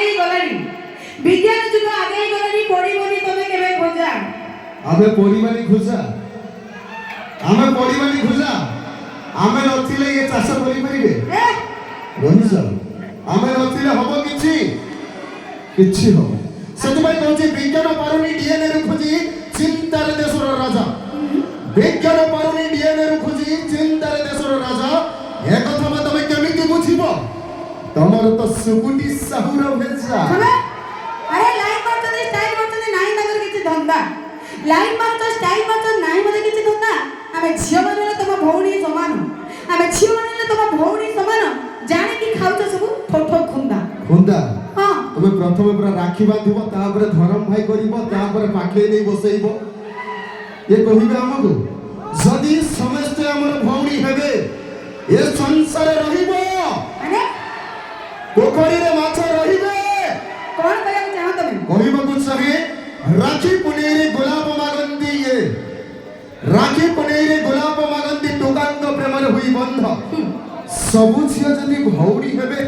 आगे गलानी विज्ञान जुग आगे गलानी पढ़िबनी तमे केबे खोजा आमे पढ़िबानी खोजा आमे पढ़िबानी खोजा आमे नथिले ये चाष करि परिबे रहिस आमे नथिले हबो किछि हो सेतुबाई कहछि विज्ञान पारुनी डीएनए रु खोजी चिंतार देशर राजा विज्ञान पारुनी डीएनए रु खोजी चिंतार देशर राजा ए कथा मा तमे केमिति बुझिबो तमर तो सुकुटी साहुर भेजा अरे लाइन मारते स्टाइल मारते नाही नगर किछि धंदा लाइन मारते स्टाइल मारते नाही मते किछि धंदा आमे झियो मानले तम भौणी समान आमे झियो मानले तम भौणी समान जाने की खाउछ सब ठोठो खुंदा हां तुमे प्रथम पूरा राखी बांधिबो तापर धरम भाई करिबो तापर पाखे नै बसैबो ये कहिबे हमकु जदी समस्त हमर भौणी हेबे ए संसार रहिबो अरे पोखरी रे माछ रहिबे कोन कहया चाहो तमे कहिबो कुछ सके राखी पुनेरी गुलाब मागंदी ये राखी पुनेरी गुलाब मागंदी टोकांग प्रेमर हुई बंध सबु छिया जदी भौणी हेबे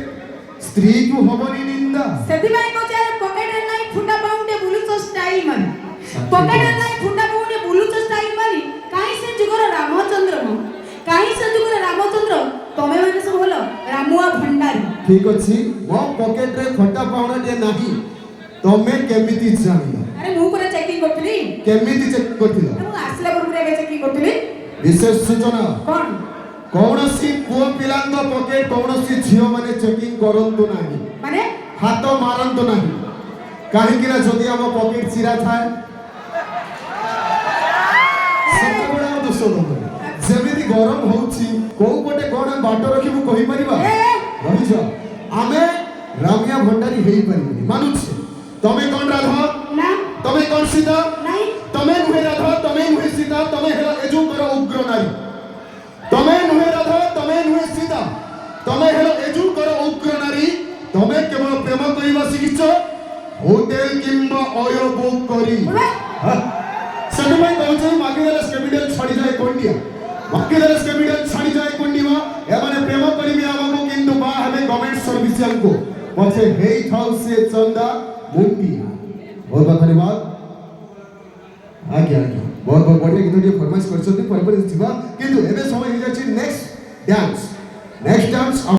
स्त्री को हबनी निंदा सेति भाई को चाहे पॉकेट नाही फुंडा पाउंडे बुलुचो स्टाइल माने पॉकेट नाही फुंडा पाउंडे बुलुचो स्टाइल माने काई से जुगर रामचंद्र म काई से जुगर रामचंद्र तमे माने सब बोलो रामुआ भंडारी ठीक अछि मो पॉकेट रे फटा पाउंडा दे नाही तमे केमिति जानिलो अरे मु करे चेकिंग करथली केमिति चेक करथिलो मु आसला पर रे चेकिंग करथली विशेष सूचना कोन कौनसी पुओ पिलांग पॉकेट कौनसी झियो माने चेकिंग करंतु नाही माने हाथ मारंतु नाही काहे कि ना जदी हम पॉकेट चिरा थाए सब बडा दोष दो जेमिति गरम होउची को पटे कोन बाट रखिबु कहि परिबा रहिछ आमे रामिया भंडारी हेई परिबनी मानुछ तमे कोन राधा ना तमे कोन सीता नहीं तमे नुहे राधा तमे नुहे सीता तमे हेला एजु कर उग्र नारी तमे नुहे राधा तमे नुहे सीता तमे हेलो एजु कर उग्र नारी तमे केवल प्रेम करिबा सिकिछ होटल किंबा ऑयो बुक करी सदमै कहउछ मागिदेले स्केबिडल छाडी जाय कोंडिया मागिदेले स्केबिडल छाडी जाय कोंडिवा एमाने प्रेम करिबे हमको किंतु बा हमें गवर्नमेंट सर्विसियल को पछे हेई थाउ से चंदा मुंडी बहुत बहुत धन्यवाद आज्ञा बहुत बहुत बढ़िया गीत टिके फरमाइश करछथि पर थिबा किंतु एबे समय हो जाछि नेक्स्ट डांस